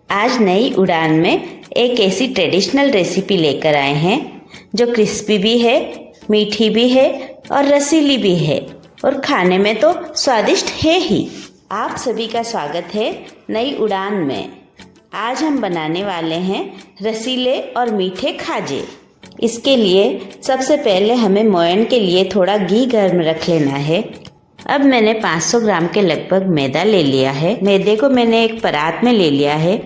आज नई उड़ान में एक ऐसी ट्रेडिशनल रेसिपी लेकर आए हैं जो क्रिस्पी भी है, मीठी भी है और रसीली भी है और खाने में तो स्वादिष्ट है ही। आप सभी का स्वागत है नई उड़ान में। आज हम बनाने वाले हैं रसीले और मीठे खाजे। इसके लिए सबसे पहले हमें मोयन के लिए थोड़ा घी गर्म रख लेना है। अब मैंने 500 ग्राम के लगभग मैदा ले लिया है। मैदे को मैंने एक परात में ले लिया है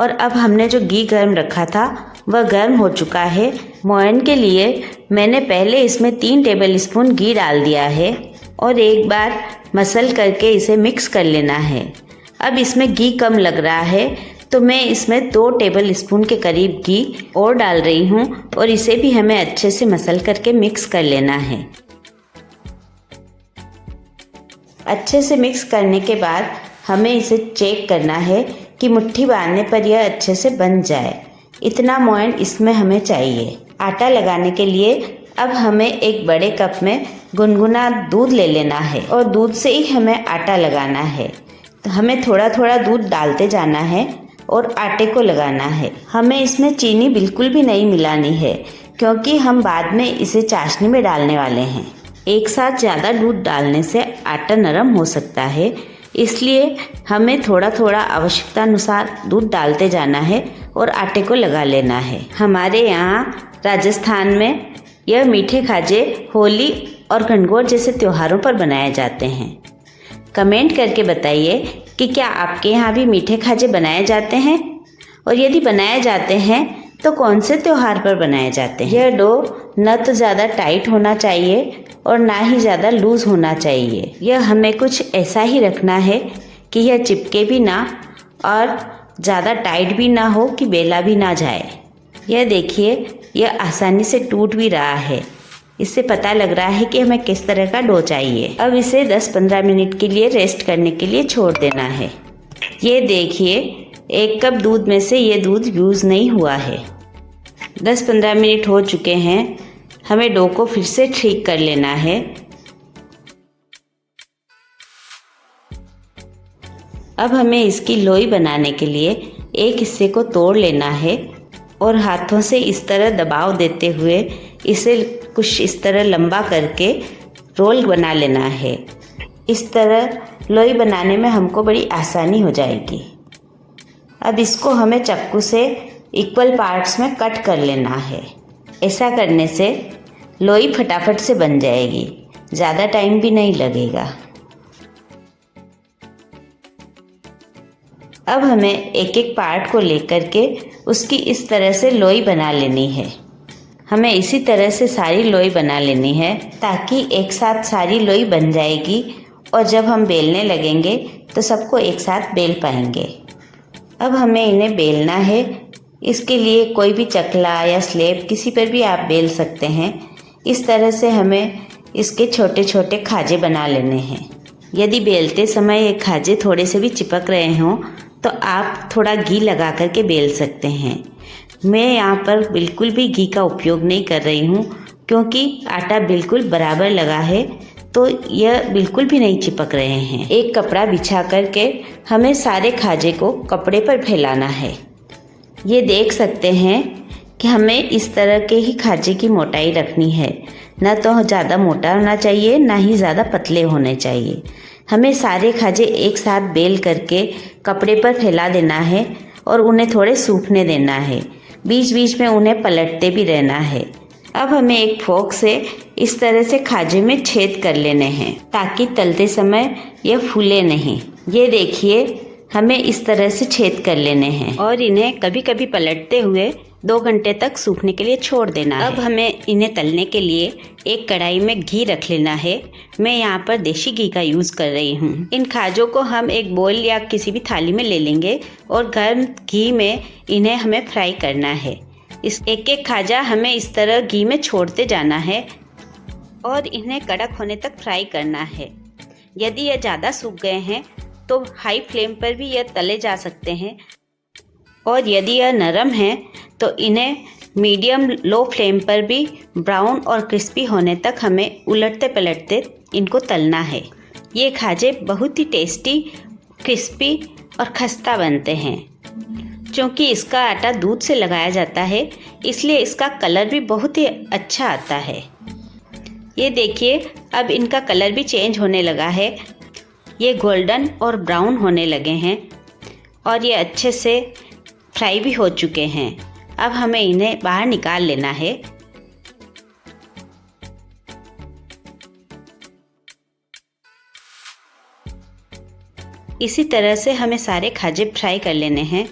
और अब हमने जो घी गर्म रखा था वह गर्म हो चुका है। मोयन के लिए मैंने पहले इसमें 3 टेबलस्पून घी डाल दिया है और एक बार मसल करके इसे मिक्स कर लेना है। अब इसमें घी कम लग रहा है तो मैं इसमें 2 टेबलस्पून के करीब घी और डाल रही हूँ और इसे भी हमें अच्छे से मसल करके मिक्स कर लेना है। अच्छे से मिक्स करने के बाद हमें इसे चेक करना है कि मुट्ठी बांधने पर यह अच्छे से बन जाए। इतना मोयन इसमें हमें चाहिए। आटा लगाने के लिए अब हमें एक बड़े कप में गुनगुना दूध ले लेना है और दूध से ही हमें आटा लगाना है। तो हमें थोड़ा थोड़ा दूध डालते जाना है और आटे को लगाना है। हमें इसमें चीनी बिल्कुल भी नहीं मिलानी है क्योंकि हम बाद में इसे चाशनी में डालने वाले हैं। एक साथ ज़्यादा दूध डालने से आटा नरम हो सकता है, इसलिए हमें थोड़ा थोड़ा आवश्यकता अनुसार दूध डालते जाना है और आटे को लगा लेना है। हमारे यहाँ राजस्थान में यह मीठे खाजे होली और गणगौर जैसे त्योहारों पर बनाए जाते हैं। कमेंट करके बताइए कि क्या आपके यहाँ भी मीठे खाजे बनाए जाते हैं और यदि बनाए जाते हैं तो कौन से त्योहार पर बनाए जाते हैं। यह डो न तो ज़्यादा टाइट होना चाहिए और ना ही ज़्यादा लूज़ होना चाहिए। यह हमें कुछ ऐसा ही रखना है कि यह चिपके भी ना और ज़्यादा टाइट भी ना हो कि बेला भी ना जाए। यह देखिए, यह आसानी से टूट भी रहा है। इससे पता लग रहा है कि हमें किस तरह का डो चाहिए। अब इसे 10-15 मिनट के लिए रेस्ट करने के लिए छोड़ देना है। ये देखिए, 1 कप दूध में से ये दूध यूज़ नहीं हुआ है। 10-15 मिनट हो चुके हैं। हमें डो को फिर से ठीक कर लेना है। अब हमें इसकी लोई बनाने के लिए एक हिस्से को तोड़ लेना है और हाथों से इस तरह दबाव देते हुए इसे कुछ इस तरह लंबा करके रोल बना लेना है। इस तरह लोई बनाने में हमको बड़ी आसानी हो जाएगी। अब इसको हमें चाकू से इक्वल पार्ट्स में कट कर लेना है। ऐसा करने से लोई फटाफट से बन जाएगी, ज़्यादा टाइम भी नहीं लगेगा। अब हमें एक एक पार्ट को लेकर के उसकी इस तरह से लोई बना लेनी है। हमें इसी तरह से सारी लोई बना लेनी है ताकि एक साथ सारी लोई बन जाएगी और जब हम बेलने लगेंगे तो सबको एक साथ बेल पाएंगे। अब हमें इन्हें बेलना है। इसके लिए कोई भी चकला या स्लेब किसी पर भी आप बेल सकते हैं। इस तरह से हमें इसके छोटे छोटे खाजे बना लेने हैं। यदि बेलते समय ये खाजे थोड़े से भी चिपक रहे हों तो आप थोड़ा घी लगा करके बेल सकते हैं। मैं यहाँ पर बिल्कुल भी घी का उपयोग नहीं कर रही हूँ क्योंकि आटा बिल्कुल बराबर लगा है तो यह बिल्कुल भी नहीं चिपक रहे हैं। एक कपड़ा बिछा करके हमें सारे खाजे को कपड़े पर फैलाना है। ये देख सकते हैं कि हमें इस तरह के ही खाजे की मोटाई रखनी है। न तो ज़्यादा मोटा होना चाहिए, ना ही ज़्यादा पतले होने चाहिए। हमें सारे खाजे एक साथ बेल करके कपड़े पर फैला देना है और उन्हें थोड़े सूखने देना है। बीच बीच में उन्हें पलटते भी रहना है। अब हमें एक फोक से इस तरह से खाजे में छेद कर लेने हैं ताकि तलते समय यह फूले नहीं। ये देखिए, हमें इस तरह से छेद कर लेने हैं और इन्हें कभी कभी पलटते हुए 2 घंटे तक सूखने के लिए छोड़ देना है। अब हमें इन्हें तलने के लिए एक कढ़ाई में घी रख लेना है। मैं यहाँ पर देसी घी का यूज़ कर रही हूँ। इन खाजों को हम एक बोल या किसी भी थाली में ले लेंगे और गर्म घी में इन्हें हमें फ्राई करना है। इस एक एक खाजा हमें इस तरह घी में छोड़ते जाना है और इन्हें कड़क होने तक फ्राई करना है। यदि यह ज़्यादा सूख गए हैं तो हाई फ्लेम पर भी यह तले जा सकते हैं और यदि यह नरम है तो इन्हें मीडियम लो फ्लेम पर भी ब्राउन और क्रिस्पी होने तक हमें उलटते पलटते इनको तलना है। ये खाजे बहुत ही टेस्टी, क्रिस्पी और खस्ता बनते हैं। क्योंकि इसका आटा दूध से लगाया जाता है, इसलिए इसका कलर भी बहुत ही अच्छा आता है। ये देखिए, अब इनका कलर भी चेंज होने लगा है। ये गोल्डन और ब्राउन होने लगे हैं और ये अच्छे से फ्राई भी हो चुके हैं। अब हमें इन्हें बाहर निकाल लेना है। इसी तरह से हमें सारे खाजे फ्राई कर लेने हैं।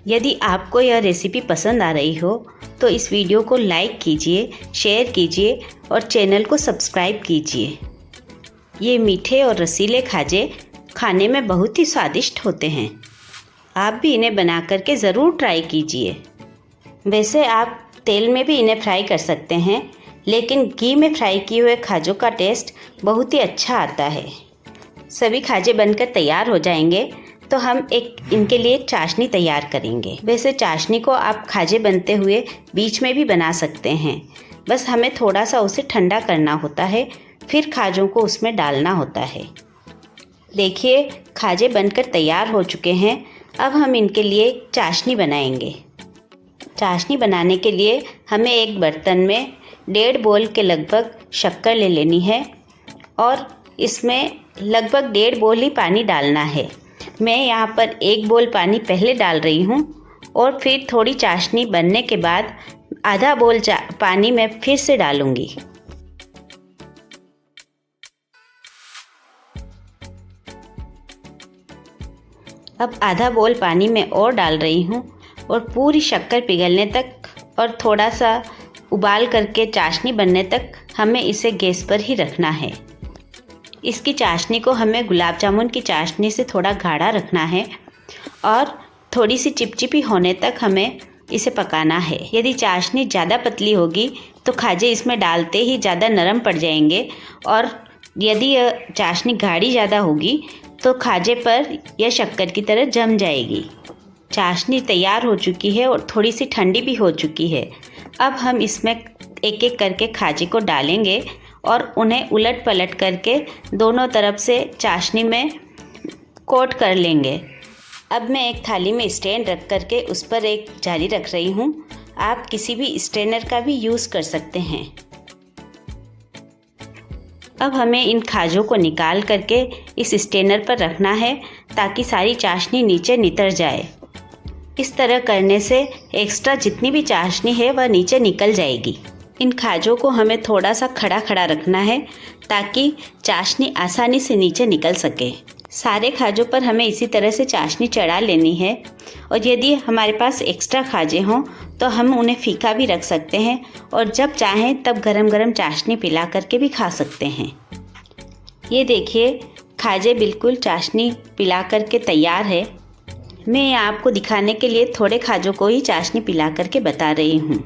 यदि आपको यह रेसिपी पसंद आ रही हो तो इस वीडियो को लाइक कीजिए, शेयर कीजिए और चैनल को सब्सक्राइब कीजिए। ये मीठे और रसीले खाजे खाने में बहुत ही स्वादिष्ट होते हैं। आप भी इन्हें बना करके ज़रूर ट्राई कीजिए। वैसे आप तेल में भी इन्हें फ्राई कर सकते हैं, लेकिन घी में फ्राई किए हुए खाजों का टेस्ट बहुत ही अच्छा आता है। सभी खाजे बनकर तैयार हो जाएंगे तो हम इनके लिए चाशनी तैयार करेंगे। वैसे चाशनी को आप खाजे बनते हुए बीच में भी बना सकते हैं, बस हमें थोड़ा सा उसे ठंडा करना होता है, फिर खाजों को उसमें डालना होता है। देखिए, खाजे बनकर तैयार हो चुके हैं। अब हम इनके लिए चाशनी बनाएंगे। चाशनी बनाने के लिए हमें एक बर्तन में 1.5 बोल के लगभग शक्कर ले लेनी है और इसमें लगभग 1.5 बोल ही पानी डालना है। मैं यहाँ पर 1 बोल पानी पहले डाल रही हूँ और फिर थोड़ी चाशनी बनने के बाद आधा बोल पानी मैं फिर से डालूँगी। अब आधा बोल पानी में और डाल रही हूँ और पूरी शक्कर पिघलने तक और थोड़ा सा उबाल करके चाशनी बनने तक हमें इसे गैस पर ही रखना है। इसकी चाशनी को हमें गुलाब जामुन की चाशनी से थोड़ा गाढ़ा रखना है और थोड़ी सी चिपचिपी होने तक हमें इसे पकाना है। यदि चाशनी ज़्यादा पतली होगी तो खाजे इसमें डालते ही ज़्यादा नरम पड़ जाएंगे और यदि यह चाशनी गाढ़ी ज़्यादा होगी तो खाजे पर यह शक्कर की तरह जम जाएगी। चाशनी तैयार हो चुकी है और थोड़ी सी ठंडी भी हो चुकी है। अब हम इसमें एक एक करके खाजे को डालेंगे और उन्हें उलट पलट करके दोनों तरफ से चाशनी में कोट कर लेंगे। अब मैं एक थाली में स्टैंड रख करके उस पर एक जाली रख रही हूँ। आप किसी भी स्ट्रेनर का भी यूज़ कर सकते हैं। अब हमें इन खाजों को निकाल करके इस स्ट्रेनर पर रखना है ताकि सारी चाशनी नीचे नितर जाए। इस तरह करने से एक्स्ट्रा जितनी भी चाशनी है वह नीचे निकल जाएगी। इन खाजों को हमें थोड़ा सा खड़ा खड़ा रखना है ताकि चाशनी आसानी से नीचे निकल सके। सारे खाजों पर हमें इसी तरह से चाशनी चढ़ा लेनी है और यदि हमारे पास एक्स्ट्रा खाजे हों तो हम उन्हें फीका भी रख सकते हैं और जब चाहें तब गरम गरम चाशनी पिला करके भी खा सकते हैं। ये देखिए, खाजे बिल्कुल चाशनी पिला करके तैयार है। मैं आपको दिखाने के लिए थोड़े खाजों को ही चाशनी पिला करके बता रही हूँ।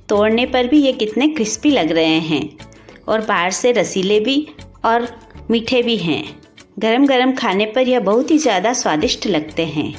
तोड़ने पर भी ये कितने क्रिस्पी लग रहे हैं और बाहर से रसीले भी और मीठे भी हैं। गरम गरम खाने पर यह बहुत ही ज़्यादा स्वादिष्ट लगते हैं।